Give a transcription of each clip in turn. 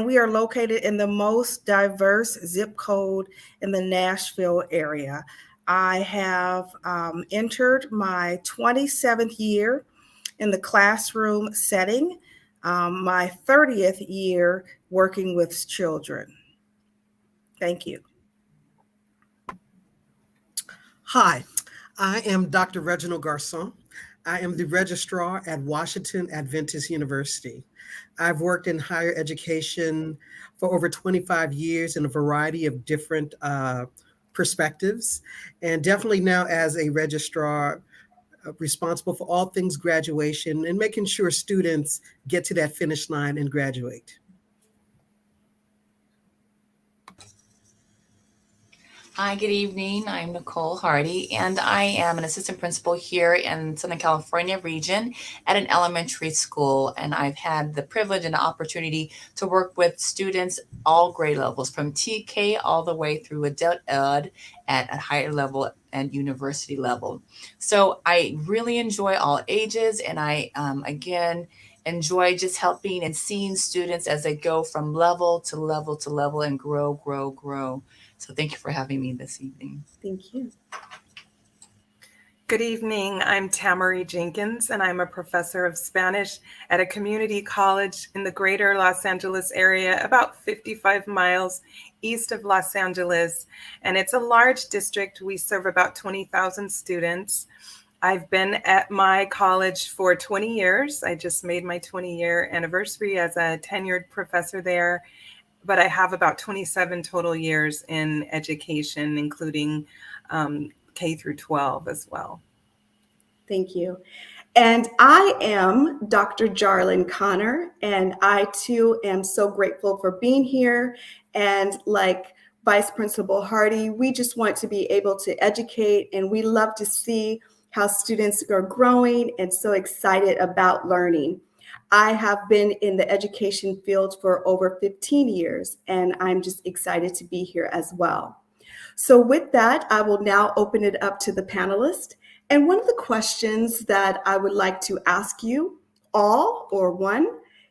We are located in the most diverse zip code in the Nashville area. I have entered my 27th year in the classroom setting, my 30th year working with children. Thank you. Hi, I am Dr. Reginald Garcon. I am the registrar at Washington Adventist University. I've worked in higher education for over 25 years in a variety of different perspectives, and definitely now as a registrar responsible for all things graduation and making sure students get to that finish line and graduate. Hi, good evening. I'm Nicole Hardy, and I am an assistant principal here in Southern California region at an elementary school. And I've had the privilege and the opportunity to work with students all grade levels, from TK all the way through adult ed at a higher level and university level. So I really enjoy all ages, and I again enjoy just helping and seeing students as they go from level to level to level and grow, grow, grow. So thank you for having me this evening. Thank you. Good evening. I'm Tamari Jenkins, and I'm a professor of Spanish at a community college in the greater Los Angeles area, about 55 miles east of Los Angeles. And it's a large district. We serve about 20,000 students. I've been at my college for 20 years. I just made my 20-year anniversary as a tenured professor there. But I have about 27 total years in education, including K through 12 as well. Thank you. And I am Dr. Jarlin Connor, and I too am so grateful for being here. And like Vice Principal Hardy, we just want to be able to educate, and we love to see how students are growing and so excited about learning. I have been in the education field for over 15 years, and I'm just excited to be here as well. So with that, I will now open it up to the panelists. And one of the questions that I would like to ask you all, or one,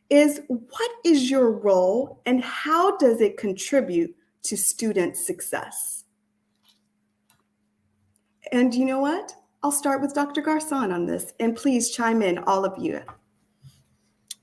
is what is your role and how does it contribute to student success? And you know what? I'll start with Dr. Garcon on this, and please chime in, all of you.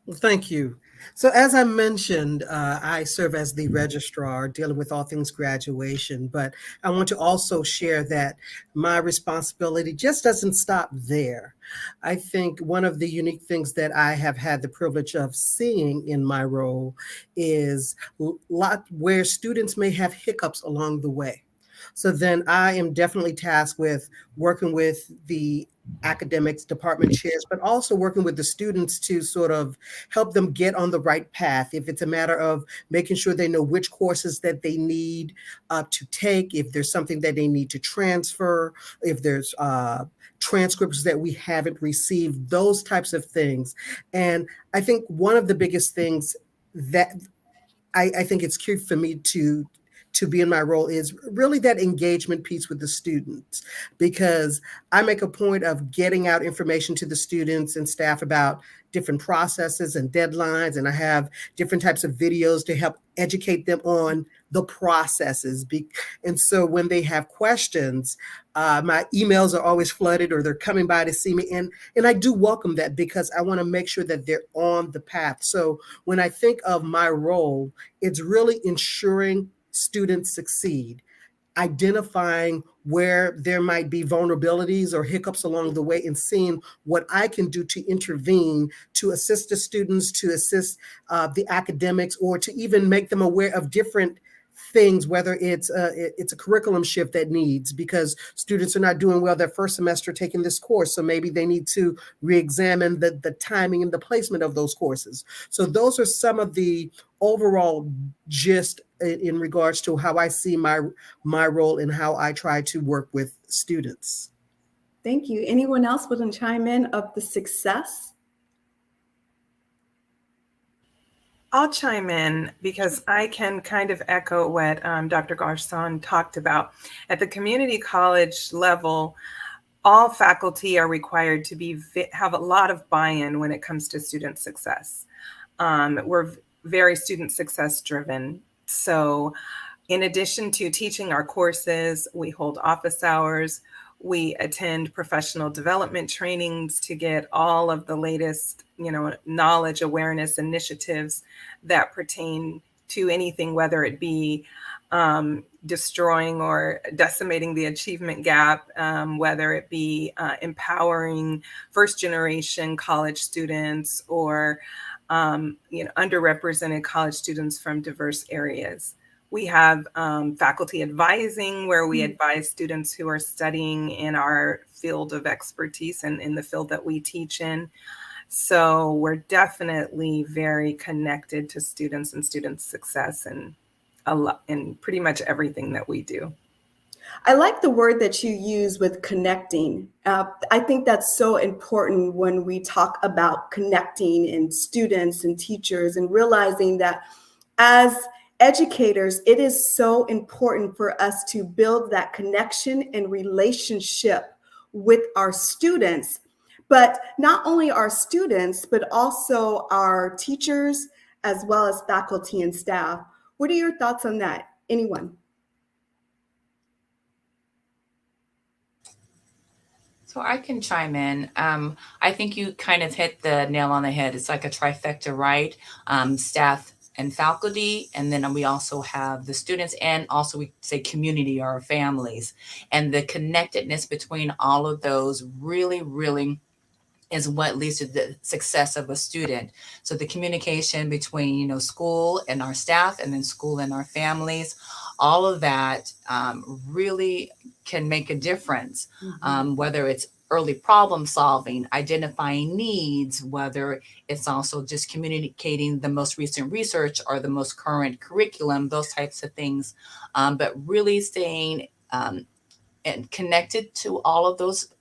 Well, thank you. So, as I mentioned, I serve as the registrar dealing with all things graduation, but I want to also share that my responsibility just doesn't stop there. I think one of the unique things that I have had the privilege of seeing in my role is lot where students may have hiccups along the way. So then I am definitely tasked with working with the academics department chairs, but also working with the students to sort of help them get on the right path. If it's a matter of making sure they know which courses that they need to take, if there's something that they need to transfer, if there's transcripts that we haven't received, those types of things. And I think one of the biggest things that I think it's cute for me to be in my role is really that engagement piece with the students, because I make a point of getting out information to the students and staff about different processes and deadlines. And I have different types of videos to help educate them on the processes. And so when they have questions, my emails are always flooded or they're coming by to see me. And I do welcome that because I want to make sure that they're on the path. So when I think of my role, it's really ensuring students succeed, identifying where there might be vulnerabilities or hiccups along the way and seeing what I can do to intervene, to assist the students, to assist the academics, or to even make them aware of different things, whether it's a curriculum shift that needs, because students are not doing well their first semester taking this course. So maybe they need to re-examine the timing and the placement of those courses. So those are some of the overall gist in regards to how I see my role and how I try to work with students. Thank you. Anyone else want to chime in of the success? I'll chime in because I can kind of echo what Dr. Garcon talked about. At the community college level, all faculty are required to have a lot of buy-in when it comes to student success. We're very student success driven. So in addition to teaching our courses, we hold office hours. We attend professional development trainings to get all of the latest, knowledge, awareness initiatives that pertain to anything, whether it be destroying or decimating the achievement gap, whether it be empowering first generation college students or underrepresented college students from diverse areas. We have faculty advising, where we advise students who are studying in our field of expertise and in the field that we teach in. So we're definitely very connected to students and student success and in pretty much everything that we do. I like the word that you use with connecting. I think that's so important when we talk about connecting in students and teachers, and realizing that as educators, it is so important for us to build that connection and relationship with our students, but not only our students, but also our teachers, as well as faculty and staff. What are your thoughts on that? Anyone? So I can chime in. I think you kind of hit the nail on the head. It's like a trifecta, right? Staff and faculty, and then we also have the students, and also we say community or our families. And the connectedness between all of those really is what leads to the success of a student. So the communication between, school and our staff, and then school and our families, all of that really can make a difference. Whether it's early problem solving, identifying needs, whether it's also just communicating the most recent research or the most current curriculum, those types of things. But really staying and connected to all of those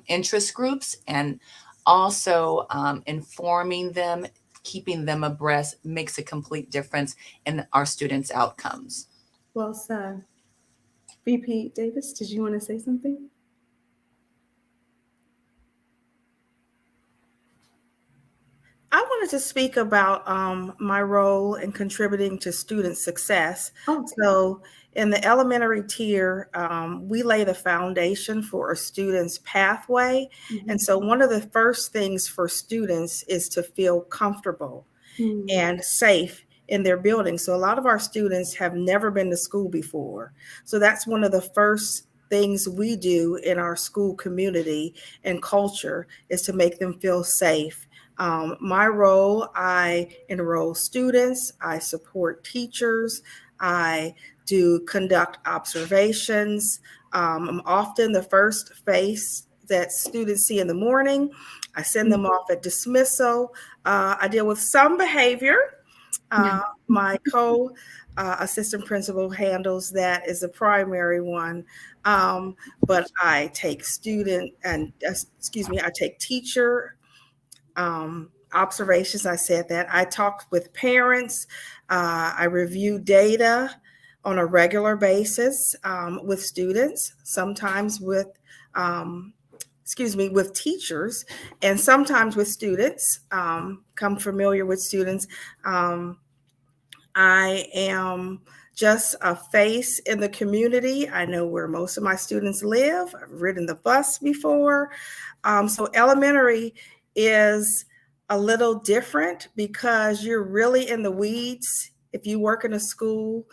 interest groups, and also informing them, keeping them abreast makes a complete difference in our students' outcomes. Well said. VP Davis, did you want to say something? I wanted to speak about my role in contributing to student success. Oh, So, in the elementary tier, we lay the foundation for a student's pathway. And so, one of the first things for students is to feel comfortable and safe in their building. So, a lot of our students have never been to school before. So, that's one of the first things we do in our school community and culture, is to make them feel safe. My role, I enroll students, I support teachers, I do conduct observations. I'm often the first face that students see in the morning. I send them off at dismissal. I deal with some behavior. My assistant principal handles that, as a primary one. But I take I take teacher observations. I said that. I talk with parents. I review data on a regular basis with students, sometimes with teachers, and sometimes with students. Come familiar with students. I am just a face in the community. I know where most of my students live. I've ridden the bus before. So elementary is a little different because you're really in the weeds if you work in a school,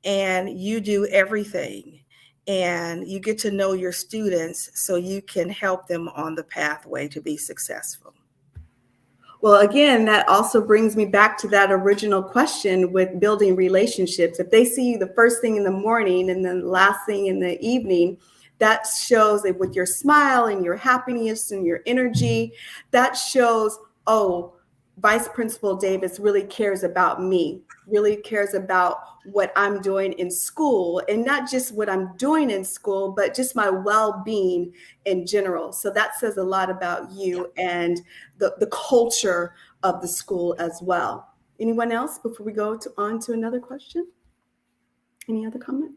and you do everything. And you get to know your students so you can help them on the pathway to be successful. well, again, that also brings me back to that original question with building relationships. If they see you the first thing in the morning and then the last thing in the evening, that shows that with your smile and your happiness and your energy, that shows, oh, Vice Principal Davis really cares about me, really cares about what I'm doing in school, and not just what I'm doing in school, but just my well-being in general. So that says a lot about you and the culture of the school as well. Anyone else before we go on to another question? Any other comment?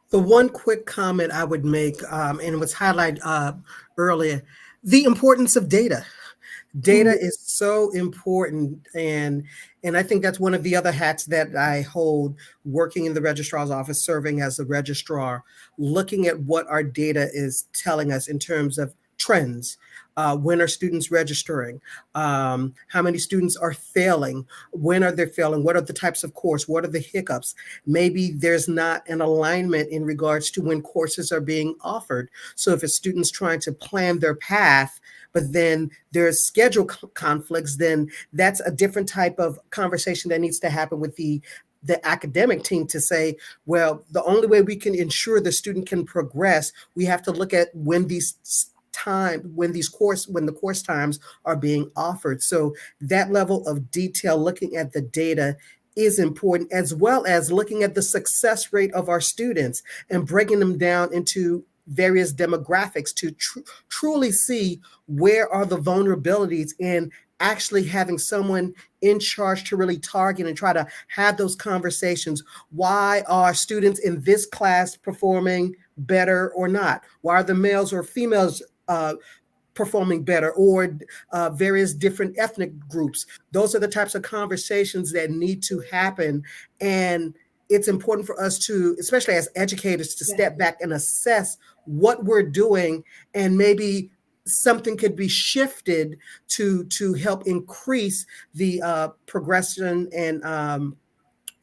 The one quick comment I would make, and it was highlighted earlier, the importance of data. Data is so important, and I think that's one of the other hats that I hold working in the registrar's office, serving as a registrar, looking at what our data is telling us in terms of trends. When are students registering? How many students are failing? When are they failing? What are the types of course? What are the hiccups? Maybe there's not an alignment in regards to when courses are being offered. So if a student's trying to plan their path, but then there's schedule conflicts, then that's a different type of conversation that needs to happen with the academic team to say, well, the only way we can ensure the student can progress, we have to look at when the course times are being offered. So that level of detail, looking at the data, is important, as well as looking at the success rate of our students and breaking them down into various demographics to truly see where are the vulnerabilities, and actually having someone in charge to really target and try to have those conversations. Why are students in this class performing better or not? Why are the males or females performing better, or various different ethnic groups? Those are the types of conversations that need to happen. And it's important for us to, especially as educators, to step back and assess what we're doing, and maybe something could be shifted to help increase the progression and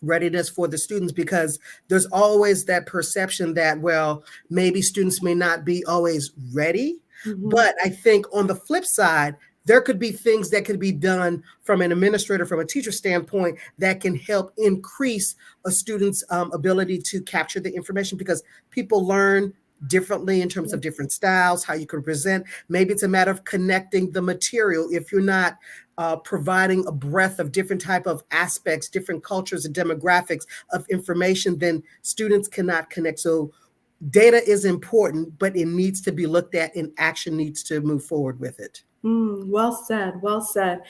readiness for the students, because there's always that perception that, well, maybe students may not be always ready. But I think on the flip side, there could be things that could be done from an administrator, from a teacher standpoint, that can help increase a student's ability to capture the information, because people learn differently in terms of different styles, how you can present. Maybe it's a matter of connecting the material. If you're not providing a breadth of different type of aspects, different cultures and demographics of information, then students cannot connect. So data is important, but it needs to be looked at, and action needs to move forward with it. Well said. Well said.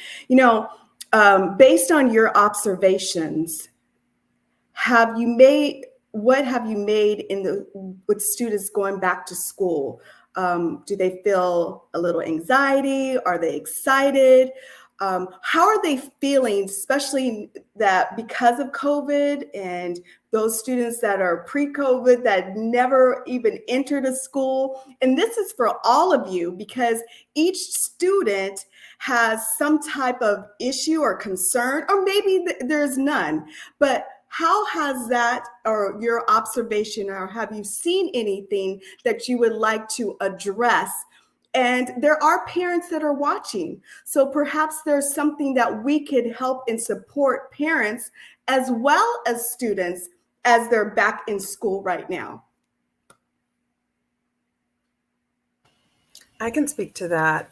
Based on your observations, what have you made with students going back to school? Do they feel a little anxiety? Are they excited? How are they feeling, especially that because of COVID, and those students that are pre-COVID that never even entered a school? And this is for all of you, because each student has some type of issue or concern, or maybe there's none. But how has that, or your observation, or have you seen anything that you would like to address? And there are parents that are watching. So perhaps there's something that we could help and support parents as well as students as they're back in school right now. I can speak to that.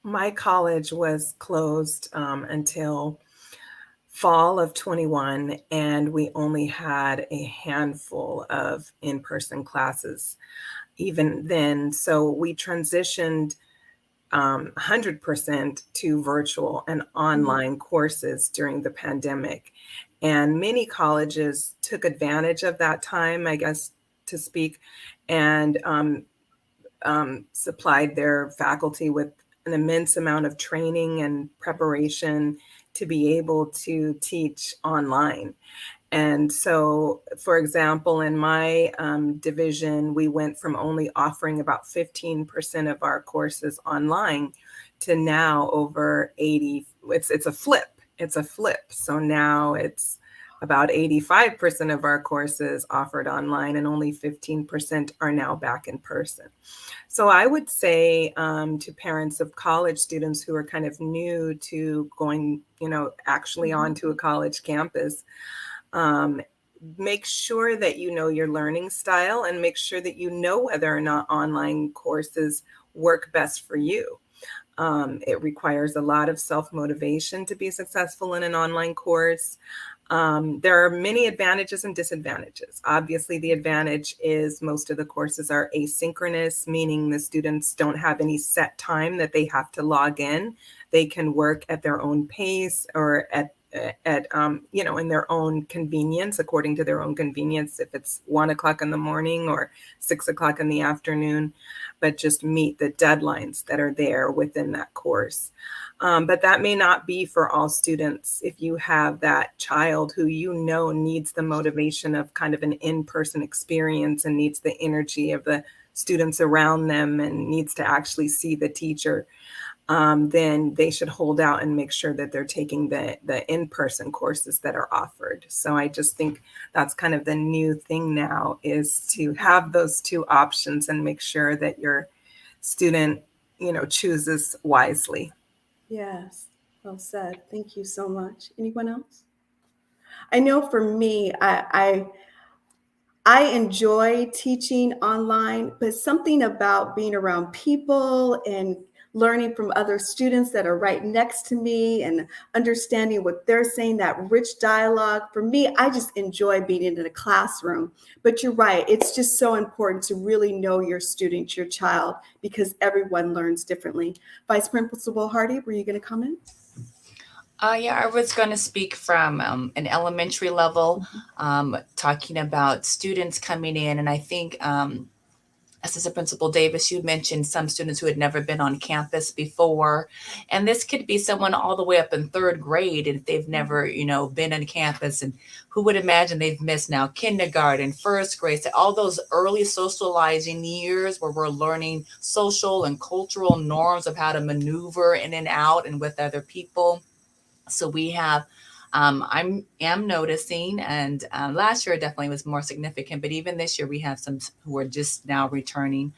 My college was closed until fall of 21, and we only had a handful of in-person classes even then. So we transitioned 100% to virtual and online courses during the pandemic. And many colleges took advantage of that time, I guess, to speak, and supplied their faculty with an immense amount of training and preparation to be able to teach online. And so, for example, in my division, we went from only offering about 15% of our courses online to now over 80. It's a flip. It's a flip. So now it's about 85% of our courses offered online, and only 15% are now back in person. So I would say to parents of college students who are kind of new to going, actually onto a college campus, make sure that you know your learning style, and make sure that you know whether or not online courses work best for you. It requires a lot of self-motivation to be successful in an online course. There are many advantages and disadvantages. Obviously, the advantage is most of the courses are asynchronous, meaning the students don't have any set time that they have to log in. They can work at their own pace, or at at in their own convenience, according to their own convenience, if it's 1 o'clock in the morning or 6 o'clock in the afternoon, but just meet the deadlines that are there within that course. But that may not be for all students. If you have that child who needs the motivation of kind of an in-person experience and needs the energy of the students around them and needs to actually see the teacher, then they should hold out and make sure that they're taking the in-person courses that are offered. So I just think that's kind of the new thing now, is to have those two options and make sure that your student, chooses wisely. Yes, well said. Thank you so much. Anyone else? I know for me, I enjoy teaching online, but something about being around people and learning from other students that are right next to me and understanding what they're saying, that rich dialogue. For me, I just enjoy being in a classroom. But you're right, it's just so important to really know your student, your child, because everyone learns differently. Vice Principal Hardy, were you going to comment? Yeah, I was going to speak from an elementary level, talking about students coming in. And I think, Assistant Principal Davis, you mentioned some students who had never been on campus before. And this could be someone all the way up in third grade, and if they've never, been on campus. And who would imagine they've missed now kindergarten, first grade, so all those early socializing years where we're learning social and cultural norms of how to maneuver in and out and with other people. So we have, I am noticing, and last year definitely was more significant, but even this year we have some who are just now returning.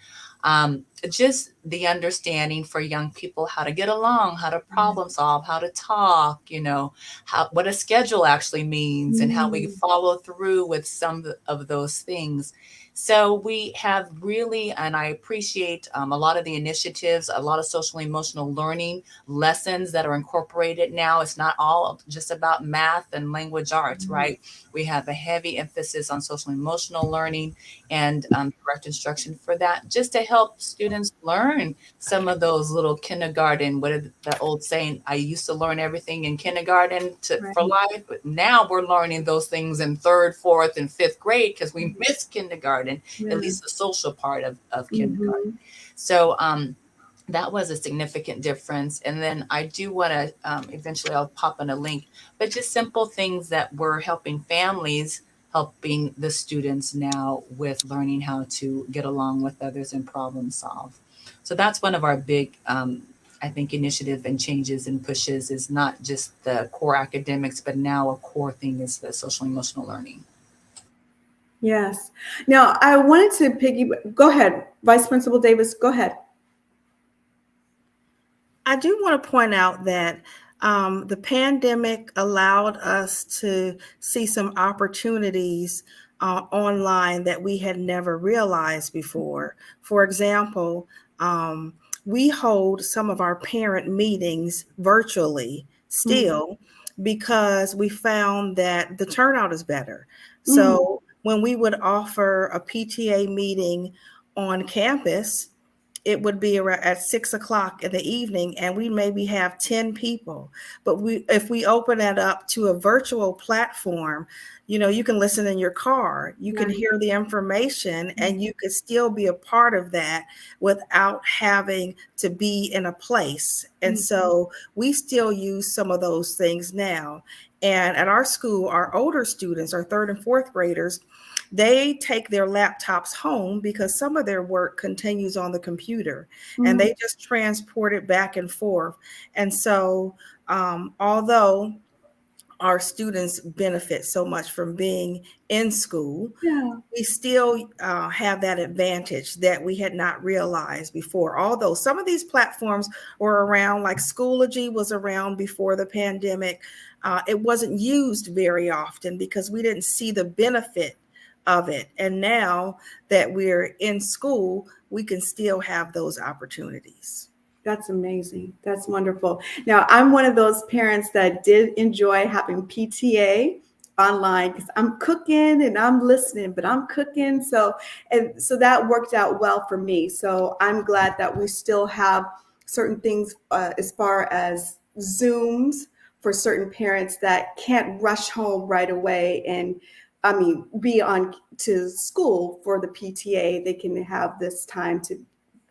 Just the understanding for young people how to get along, how to problem solve, how to talk, what a schedule actually means, and how we follow through with some of those things. So we have really, and I appreciate a lot of the initiatives, a lot of social emotional learning lessons that are incorporated now. It's not all just about math and language arts, right? We have a heavy emphasis on social emotional learning and direct instruction for that, just to help students learn some of those little kindergarten, what is the old saying? I used to learn everything in kindergarten for life, but now we're learning those things in third, fourth, and fifth grade because we missed kindergarten, at least the social part of kindergarten. So that was a significant difference. And then I do want to, eventually I'll pop in a link, but just simple things that we're helping families, helping the students now with learning how to get along with others and problem solve. So that's one of our big, I think, initiative and changes and pushes, is not just the core academics, but now a core thing is the social emotional learning. Yes. Now, I wanted to go ahead, Vice Principal Davis, go ahead. I do want to point out that the pandemic allowed us to see some opportunities online that we had never realized before. For example, we hold some of our parent meetings virtually still because we found that the turnout is better. So when we would offer a PTA meeting on campus, it would be around at 6 o'clock in the evening, and we maybe have 10 people. But if we open that up to a virtual platform, you can listen in your car, you can hear the information, and you could still be a part of that without having to be in a place. And so we still use some of those things now. And at our school, our older students, our third and fourth graders, they take their laptops home because some of their work continues on the computer, and they just transport it back and forth. And so, although our students benefit so much from being in school, we still have that advantage that we had not realized before. Although some of these platforms were around, like Schoology was around before the pandemic, it wasn't used very often because we didn't see the benefit of it. And now that we're in school, we can still have those opportunities. That's amazing. That's wonderful. Now, I'm one of those parents that did enjoy having PTA online because I'm cooking and I'm listening, but I'm cooking. So that worked out well for me. So I'm glad that we still have certain things as far as Zooms for certain parents that can't rush home right away and be on to school for the PTA. They can have this time to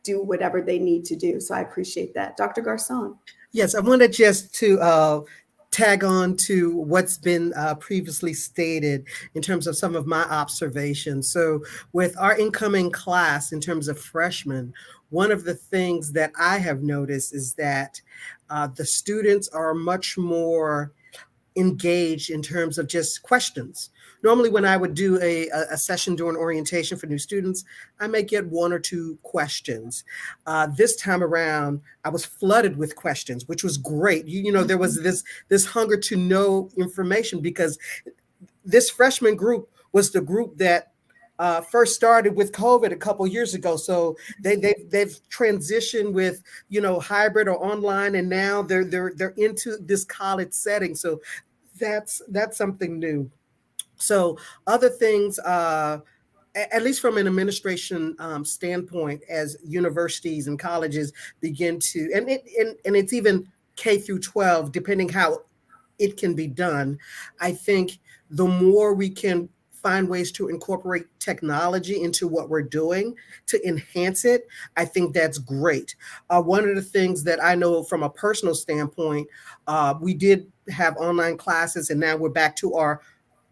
do whatever they need to do. So I appreciate that. Dr. Garcon. Yes, I wanted just to tag on to what's been previously stated in terms of some of my observations. So, with our incoming class in terms of freshmen, one of the things that I have noticed is that the students are much more engaged in terms of just questions. Normally, when I would do a session during orientation for new students, I may get one or two questions. This time around, I was flooded with questions, which was great. There was this hunger to know information because this freshman group was the group that first started with COVID a couple years ago. So they've transitioned with hybrid or online, and now they're into this college setting. So that's something new. So other things, at least from an administration standpoint, as universities and colleges begin to, and it's even K through 12, depending how it can be done. I think the more we can find ways to incorporate technology into what we're doing to enhance it, I think that's great. One of the things that I know from a personal standpoint, we did have online classes, and now we're back to our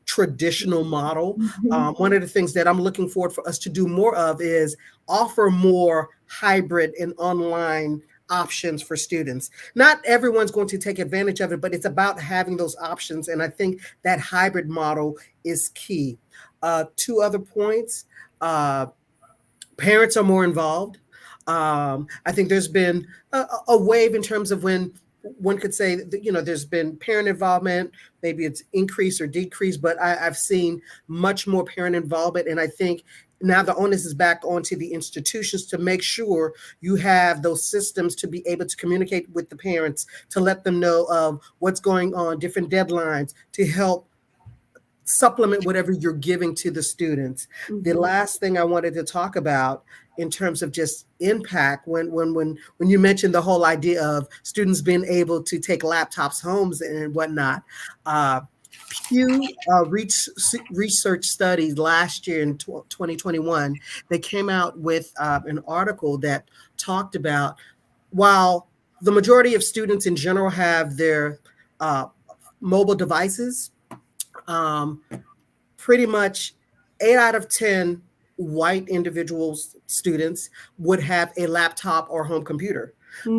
traditional model. One of the things that I'm looking forward for us to do more of is offer more hybrid and online options for students. Not everyone's going to take advantage of it, but it's about having those options. And I think that hybrid model is key. Two other points. Parents are more involved. I think there's been a wave in terms of when one could say that, there's been parent involvement, maybe it's increased or decreased, but I've seen much more parent involvement. And I think now the onus is back onto the institutions to make sure you have those systems to be able to communicate with the parents, to let them know of what's going on, different deadlines, to help supplement whatever you're giving to the students. The last thing I wanted to talk about in terms of just impact, when you mentioned the whole idea of students being able to take laptops homes and whatnot, Pew research studies last year in 2021, they came out with an article that talked about, while the majority of students in general have their mobile devices, pretty much 8 out of 10 white individuals, students, would have a laptop or home computer.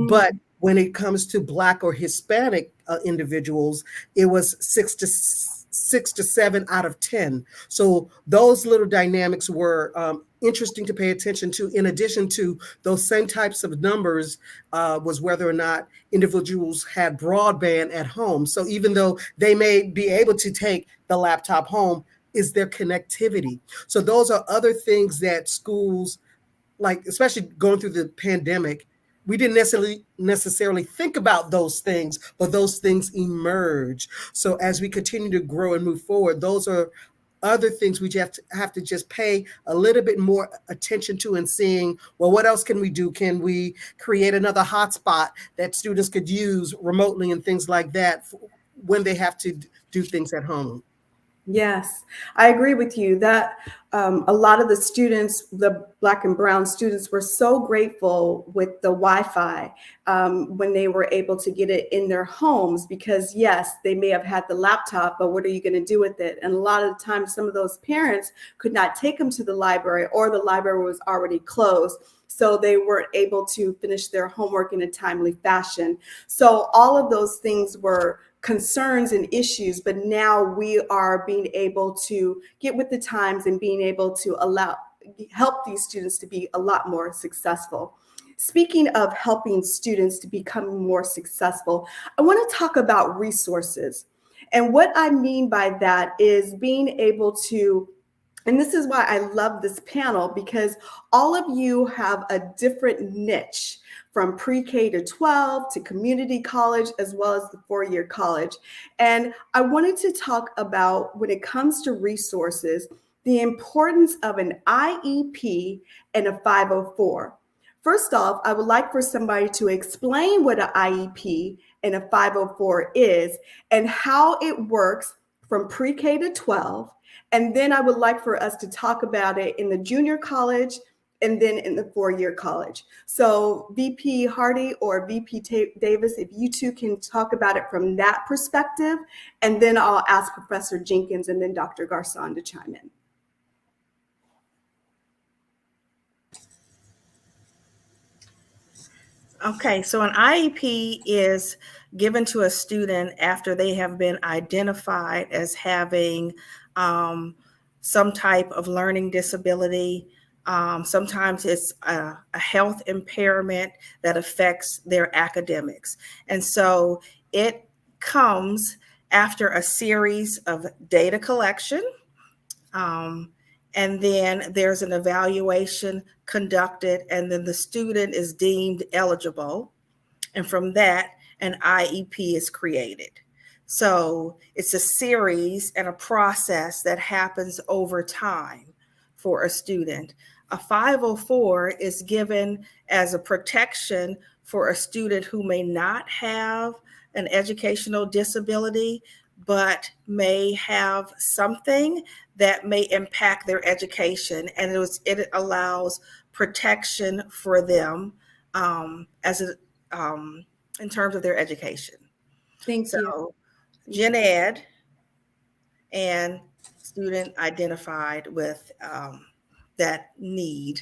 But when it comes to Black or Hispanic individuals, it was 6 to 7 out of 10. So those little dynamics were interesting to pay attention to. In addition to those same types of numbers, was whether or not individuals had broadband at home. So even though they may be able to take the laptop home, is their connectivity. So those are other things that schools, like especially going through the pandemic, we didn't necessarily think about those things, but those things emerge. So as we continue to grow and move forward, those are other things we have to just pay a little bit more attention to, and seeing, well, what else can we do? Can we create another hotspot that students could use remotely and things like that when they have to do things at home? Yes, I agree with you that a lot of the students, the Black and brown students, were so grateful with the Wi-Fi when they were able to get it in their homes, because yes, they may have had the laptop, but what are you going to do with it? And a lot of the times, some of those parents could not take them to the library, or the library was already closed. So they weren't able to finish their homework in a timely fashion. So all of those things were concerns and issues, but now we are being able to get with the times and being able to help these students to be a lot more successful. Speaking of helping students to become more successful, I want to talk about resources. And what I mean by that is being able to, and this is why I love this panel, because all of you have a different niche, from pre-K to 12 to community college, as well as the four-year college. And I wanted to talk about, when it comes to resources, the importance of an IEP and a 504. First off, I would like for somebody to explain what an IEP and a 504 is and how it works from pre-K to 12. And then I would like for us to talk about it in the junior college and then in the four-year college. So VP Hardy or VP Davis, if you two can talk about it from that perspective, and then I'll ask Professor Jenkins and then Dr. Garcon to chime in. Okay, so an IEP is given to a student after they have been identified as having some type of learning disability. Sometimes it's a health impairment that affects their academics. And so it comes after a series of data collection. And then there's an evaluation conducted, and then the student is deemed eligible. And from that, an IEP is created. So it's a series and a process that happens over time for a student. A 504 is given as a protection for a student who may not have an educational disability, but may have something that may impact their education. And it allows protection for them as a in terms of their education. Thank you. So gen ed and student identified with that need.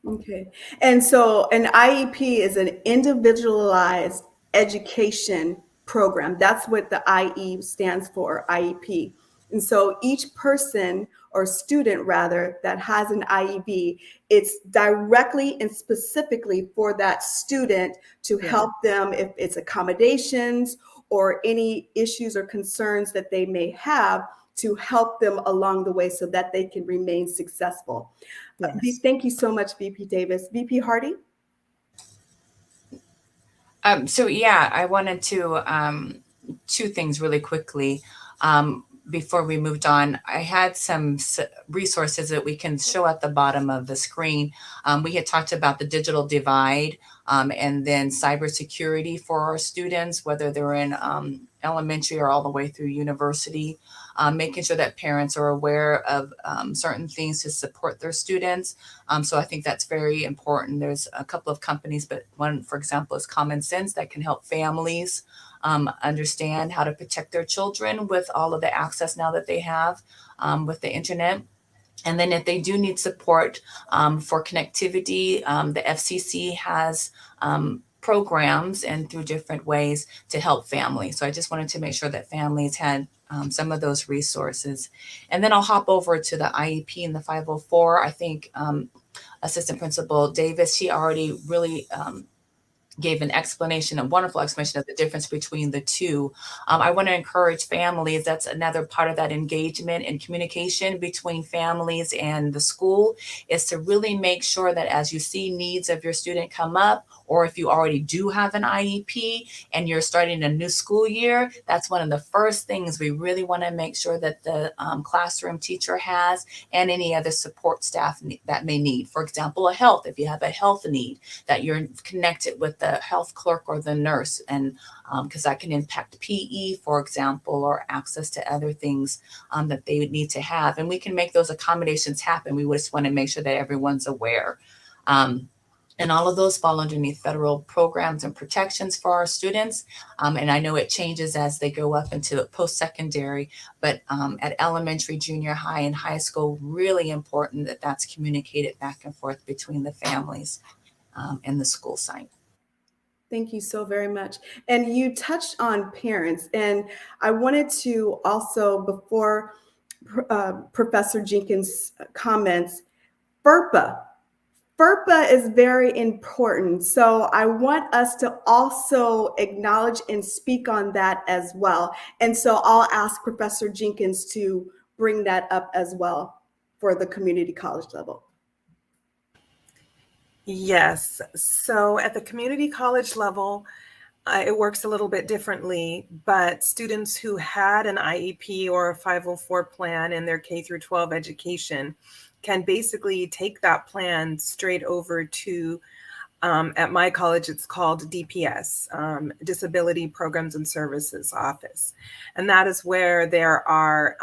Okay. And so an IEP is an individualized education program. That's what the IE stands for, IEP. And so each person or student rather that has an IEP, it's directly and specifically for that student to help them if it's accommodations or any issues or concerns that they may have, to help them along the way so that they can remain successful. Yes. Thank you so much, VP Davis. VP Hardy? I wanted to two things really quickly. Before we moved on, I had some resources that we can show at the bottom of the screen. We had talked about the digital divide and then cybersecurity for our students, whether they're in elementary or all the way through university, making sure that parents are aware of certain things to support their students. So I think that's very important. There's a couple of companies, but one, for example, is Common Sense that can help families understand how to protect their children with all of the access now that they have with the internet. And then if they do need support for connectivity, the FCC has programs and through different ways to help families. So I just wanted to make sure that families had some of those resources. And then I'll hop over to the IEP and the 504. I think Assistant Principal Davis, she already really gave an explanation, a wonderful explanation of the difference between the two. I want to encourage families. That's another part of that engagement and communication between families and the school, is to really make sure that as you see needs of your student come up, or if you already do have an IEP and you're starting a new school year, that's one of the first things we really want to make sure that the classroom teacher has, and any other support staff that may need. For example, if you have a health need, that you're connected with the health clerk or the nurse, and because that can impact PE, for example, or access to other things that they would need to have. And we can make those accommodations happen. We just want to make sure that everyone's aware. And all of those fall underneath federal programs and protections for our students. And I know it changes as they go up into post-secondary, but at elementary, junior high, and high school, really important that that's communicated back and forth between the families and the school site. Thank you so very much. And you touched on parents, and I wanted to also, before Professor Jenkins comments, FERPA. FERPA is very important. So I want us to also acknowledge and speak on that as well. And so I'll ask Professor Jenkins to bring that up as well for the community college level. Yes. So at the community college level, it works a little bit differently, but students who had an IEP or a 504 plan in their K through 12 education can basically take that plan straight over to At my college, it's called DPS, Disability Programs and Services Office. And that is where there are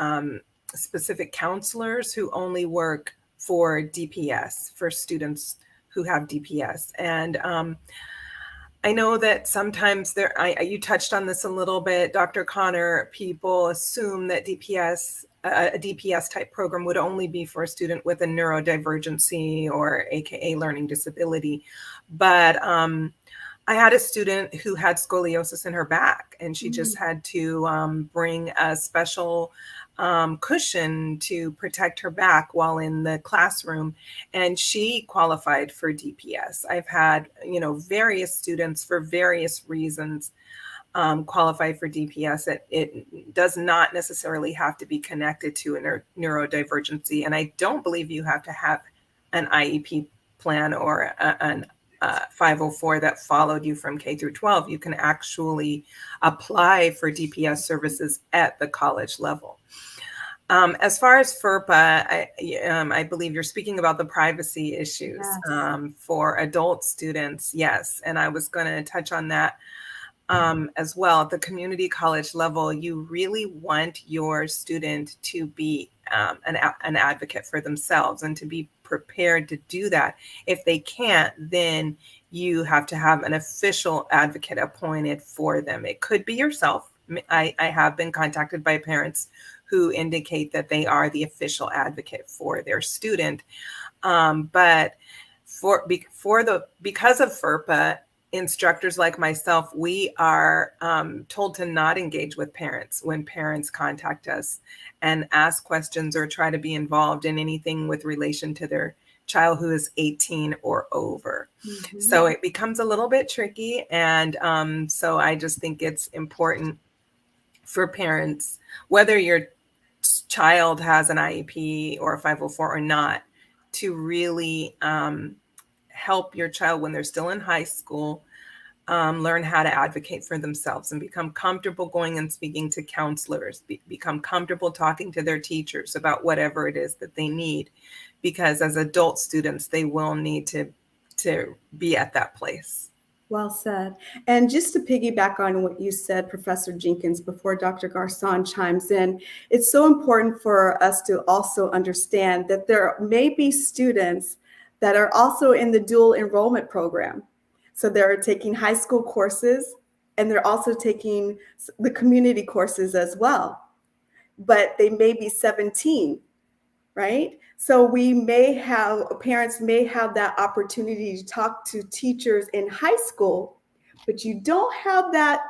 specific counselors who only work for DPS, for students who have DPS. And I know that sometimes you touched on this a little bit, Dr. Connor, people assume that a DPS type program would only be for a student with a neurodivergency or AKA learning disability. But I had a student who had scoliosis in her back, and she just had to bring a special cushion to protect her back while in the classroom, and she qualified for DPS. I've had, various students for various reasons qualify for DPS. It does not necessarily have to be connected to a neurodivergency, and I don't believe you have to have an IEP plan or an 504 that followed you from K through 12. You can actually apply for DPS services at the college level. As far as FERPA, I believe you're speaking about the privacy issues. Yes. For adult students. Yes. And I was going to touch on that as well. At the community college level, you really want your student to be an advocate for themselves and to be prepared to do that. If they can't, then you have to have an official advocate appointed for them. It could be yourself. I have been contacted by parents who indicate that they are the official advocate for their student. But because of FERPA, instructors like myself, we are told to not engage with parents when parents contact us and ask questions or try to be involved in anything with relation to their child who is 18 or over. So it becomes a little bit tricky. And so I just think it's important for parents, whether your child has an IEP or a 504 or not, to really help your child when they're still in high school learn how to advocate for themselves and become comfortable going and speaking to counselors, become comfortable talking to their teachers about whatever it is that they need, because as adult students, they will need to be at that place. Well said. And just to piggyback on what you said, Professor Jenkins, before Dr. Garcon chimes in, it's so important for us to also understand that there may be students that are also in the dual enrollment program. So they're taking high school courses and they're also taking the community courses as well. But they may be 17, right? So parents may have that opportunity to talk to teachers in high school, but you don't have that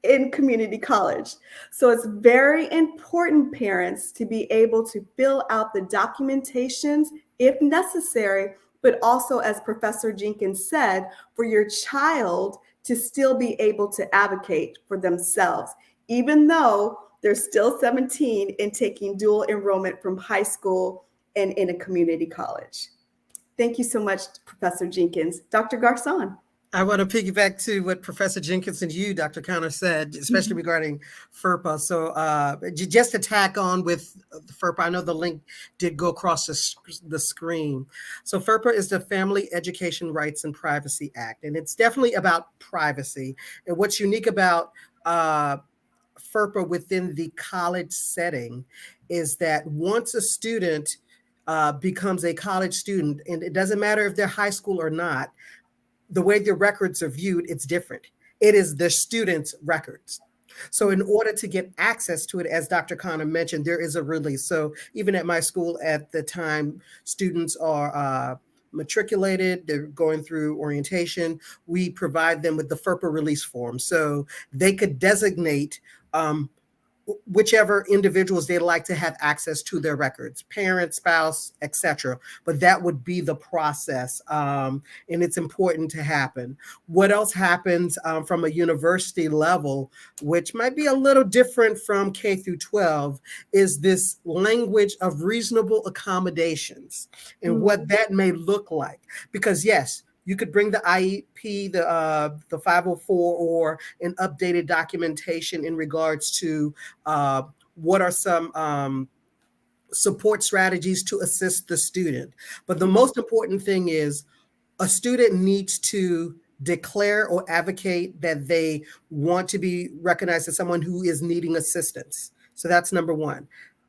in community college. So it's very important, parents, to be able to fill out the documentations if necessary, but also, as Professor Jenkins said, for your child to still be able to advocate for themselves, even though they're still 17 and taking dual enrollment from high school and in a community college. Thank you so much, Professor Jenkins. Dr. Garcon. I want to piggyback to what Professor Jenkins and you, Dr. Connor, said, especially regarding FERPA. So just to tack on with FERPA, I know the link did go across the screen. So FERPA is the Family Education Rights and Privacy Act, and it's definitely about privacy. And what's unique about FERPA within the college setting is that once a student becomes a college student, and it doesn't matter if they're high school or not, the way the records are viewed, it's different. It is the student's records. So in order to get access to it, as Dr. Connor mentioned, there is a release. So even at my school at the time, students are matriculated, they're going through orientation. We provide them with the FERPA release form. So they could designate whichever individuals they'd like to have access to their records, parent, spouse, etc. But that would be the process, and it's important to happen. What else happens from a university level, which might be a little different from K through 12, is this language of reasonable accommodations and what that may look like. Because yes, you could bring the IEP, the 504, or an updated documentation in regards to what are some support strategies to assist the student. But the most important thing is a student needs to declare or advocate that they want to be recognized as someone who is needing assistance. So that's number one.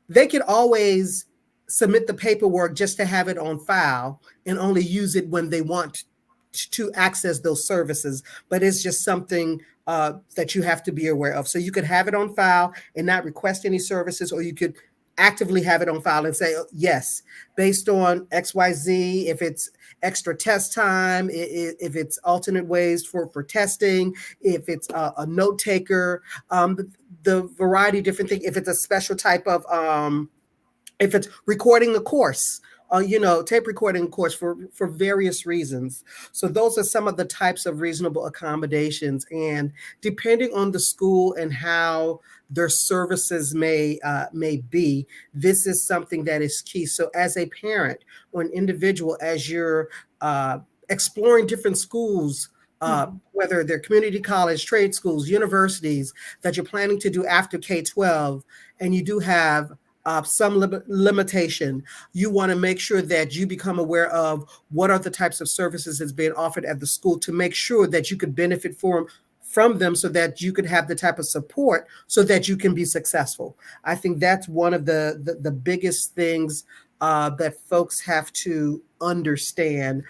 They could always submit the paperwork just to have it on file and only use it when they want to access those services, but it's just something that you have to be aware of. So you could have it on file and not request any services, or you could actively have it on file and say, yes, based on XYZ, if it's extra test time, if it's alternate ways for testing, if it's a note taker, the variety of different things, if it's a special type of if it's recording a course, tape recording a course for various reasons. So those are some of the types of reasonable accommodations. And depending on the school and how their services may be, this is something that is key. So as a parent or an individual, as you're exploring different schools, whether they're community college, trade schools, universities that you're planning to do after K-12, and you do have some limitation, you want to make sure that you become aware of what are the types of services that's being offered at the school to make sure that you could benefit from them so that you could have the type of support so that you can be successful. I think that's one of the biggest things that folks have to understand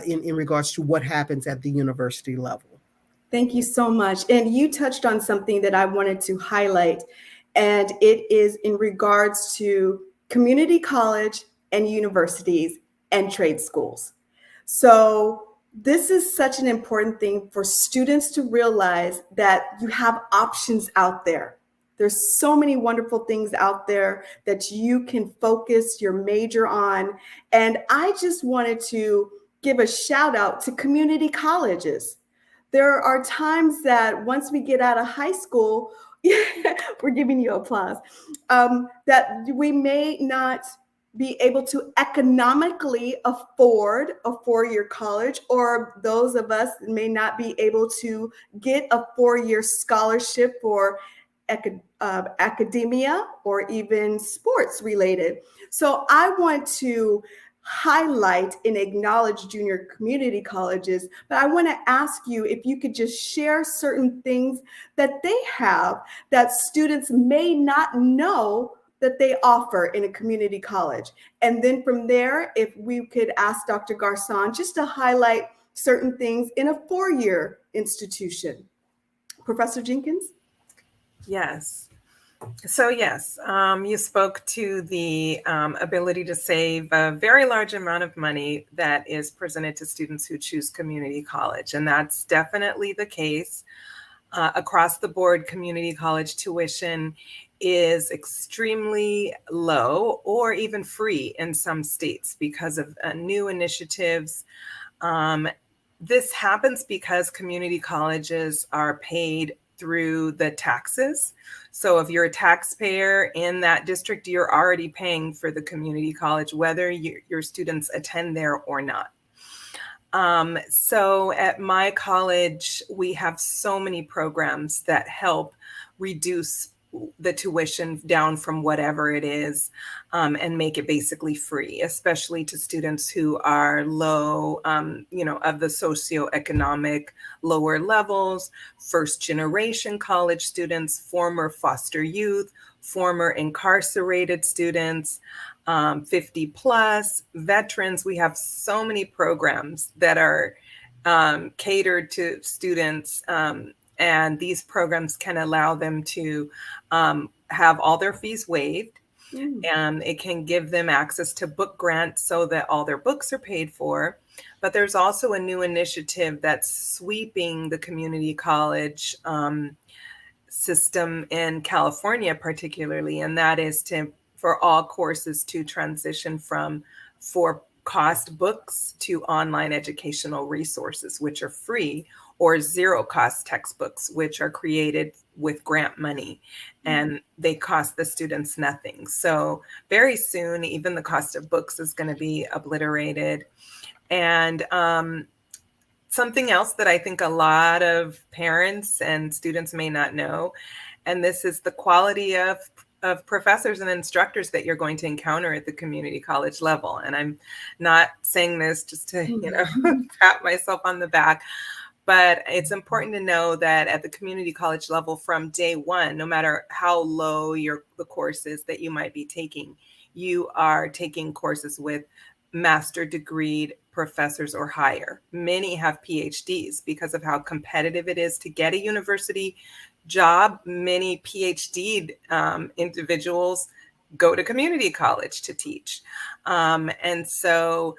in regards to what happens at the university level. Thank you so much. And you touched on something that I wanted to highlight, and it is in regards to community college and universities and trade schools. So this is such an important thing for students to realize, that you have options out there. There's so many wonderful things out there that you can focus your major on. And I just wanted to give a shout out to community colleges. There are times that once we get out of high school, we're giving you applause, that we may not be able to economically afford a four-year college, or those of us may not be able to get a four-year scholarship for academia or even sports related. So I want to highlight and acknowledge junior community colleges, but I want to ask you if you could just share certain things that they have that students may not know that they offer in a community college. And then from there, if we could ask Dr. Garcon just to highlight certain things in a four-year institution. Professor Jenkins? Yes. So yes, you spoke to the ability to save a very large amount of money that is presented to students who choose community college. And that's definitely the case. Across the board, community college tuition is extremely low or even free in some states because of new initiatives. This happens because community colleges are paid through the taxes. So if you're a taxpayer in that district, you're already paying for the community college, whether your students attend there or not. So at my college, we have so many programs that help reduce the tuition down from whatever it is, and make it basically free, especially to students who are low, of the socioeconomic lower levels, first generation college students, former foster youth, former incarcerated students, 50 plus, veterans. We have so many programs that are catered to students, and these programs can allow them to have all their fees waived. And it can give them access to book grants so that all their books are paid for. But there's also a new initiative that's sweeping the community college system in California particularly, and that is for all courses to transition from for-cost books to online educational resources, which are free, or zero-cost textbooks, which are created with grant money, and they cost the students nothing. So very soon, even the cost of books is going to be obliterated. And something else that I think a lot of parents and students may not know, and this is the quality of of professors and instructors that you're going to encounter at the community college level. And I'm not saying this just to, pat myself on the back, but it's important to know that at the community college level from day one, no matter how low the course is that you might be taking, you are taking courses with master degreed professors or higher. Many have PhDs because of how competitive it is to get a university job. Many PhD individuals go to community college to teach. And so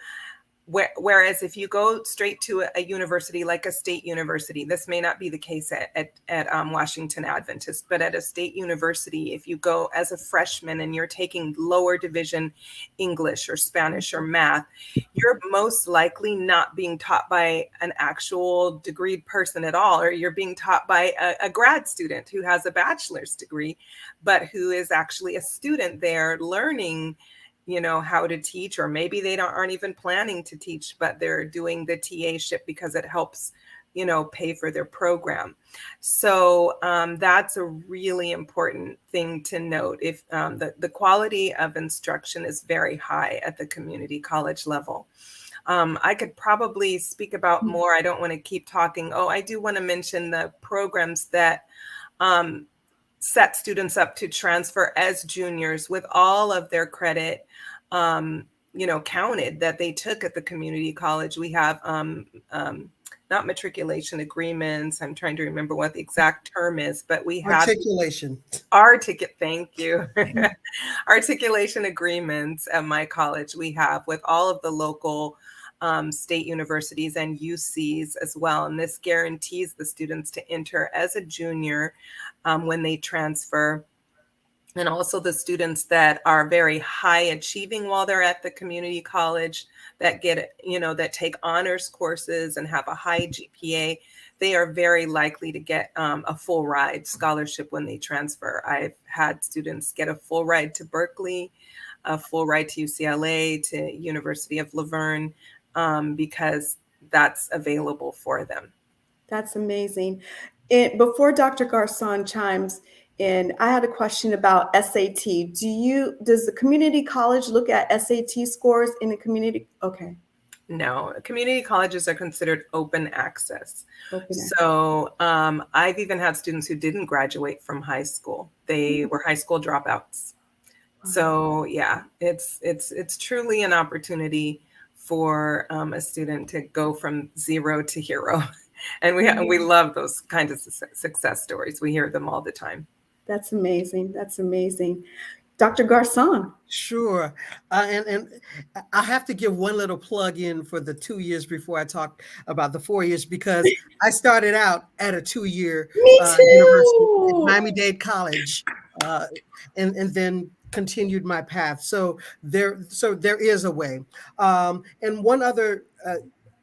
whereas if you go straight to a university like a state university, this may not be the case at Washington Adventist, but at a state university, if you go as a freshman and you're taking lower division English or Spanish or math, you're most likely not being taught by an actual degreed person at all, or you're being taught by a grad student who has a bachelor's degree, but who is actually a student there learning how to teach, or maybe they aren't even planning to teach, but they're doing the TA-ship because it helps, pay for their program. So that's a really important thing to note. If the quality of instruction is very high at the community college level. I could probably speak about more. I don't want to keep talking. Oh, I do want to mention the programs that set students up to transfer as juniors with all of their credit, counted that they took at the community college. We have not matriculation agreements. I'm trying to remember what the exact term is, but we have articulation. Thank you. Articulation agreements at my college we have with all of the local state universities and UCs as well. And this guarantees the students to enter as a junior when they transfer. And also the students that are very high achieving while they're at the community college, that get, that take honors courses and have a high GPA, they are very likely to get a full ride scholarship when they transfer. I've had students get a full ride to Berkeley, a full ride to UCLA, to University of Laverne, because that's available for them. That's amazing. Before Dr. Garcon chimes in, I had a question about SAT. Does the community college look at SAT scores in the community? Okay. No, community colleges are considered open access. So I've even had students who didn't graduate from high school. They were high school dropouts. So yeah, it's truly an opportunity for a student to go from zero to hero. And we love those kinds of success stories. We hear them all the time. That's amazing. That's amazing. Dr. Garcon. Sure. And I have to give one little plug in for the 2 years before I talk about the 4 years, because I started out at a 2-year university at Miami-Dade College, and then continued my path. So there is a way. And one other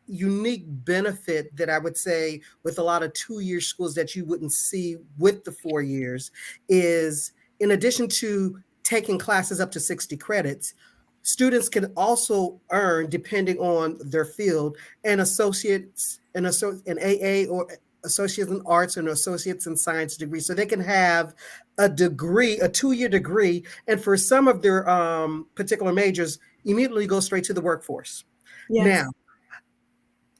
unique benefit that I would say with a lot of 2-year schools that you wouldn't see with the 4 years is, in addition to taking classes up to 60 credits, students can also earn, depending on their field, an associate's, an AA or associates in arts and associates in science degree. So they can have a degree, a 2-year degree, and for some of their particular majors, immediately go straight to the workforce. Yes. Now,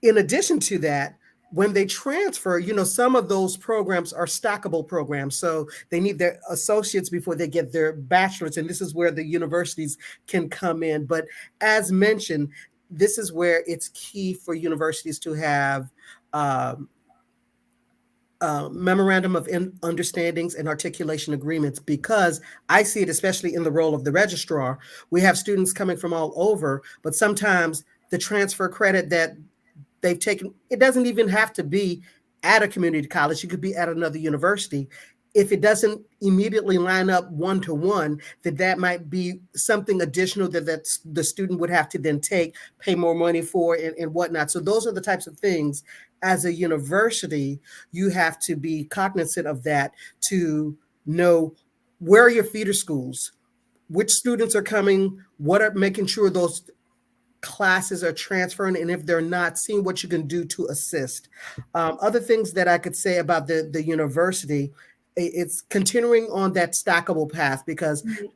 in addition to that, when they transfer, some of those programs are stackable programs. So they need their associates before they get their bachelor's. And this is where the universities can come in. But as mentioned, this is where it's key for universities to have memorandum of understandings and articulation agreements, because I see it, especially in the role of the registrar. We have students coming from all over, but sometimes the transfer credit that they've taken, it doesn't even have to be at a community college. It could be at another university. If it doesn't immediately line up one-to-one, that might be something additional that the student would have to then pay more money for and whatnot. So those are the types of things as a university, you have to be cognizant of that, to know where are your feeder schools, which students are coming, what are making sure those classes are transferring, and if they're not, seeing what you can do to assist. Other things that I could say about the university, it's continuing on that stackable path, because Right.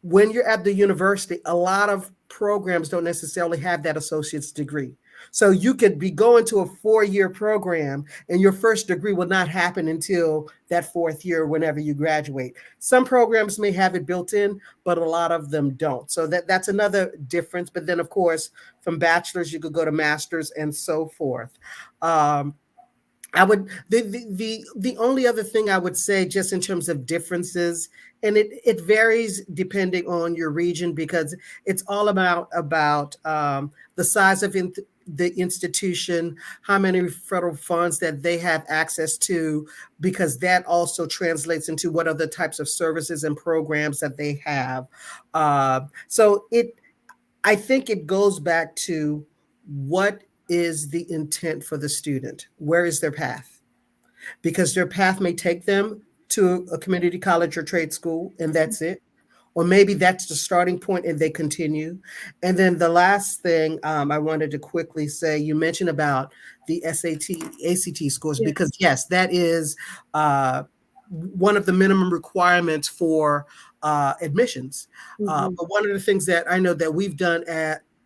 when you're at the university, a lot of programs don't necessarily have that associate's degree. So you could be going to a 4-year program and your first degree will not happen until that 4th year, whenever you graduate. Some programs may have it built in, but a lot of them don't. So that's another difference. But then, of course, from bachelor's, you could go to master's and so forth. Um, I would the only other thing I would say, just in terms of differences, and it varies depending on your region, because it's all about the size of the institution, how many federal funds that they have access to, because that also translates into what other types of services and programs that they have. So I think it goes back to, what is the intent for the student? Where is their path? Because their path may take them to a community college or trade school, and that's it. Or maybe that's the starting point and they continue. And then the last thing, I wanted to quickly say, you mentioned about the SAT, ACT scores, Yes. because yes, that is one of the minimum requirements for admissions. Mhm. But one of the things that I know that we've done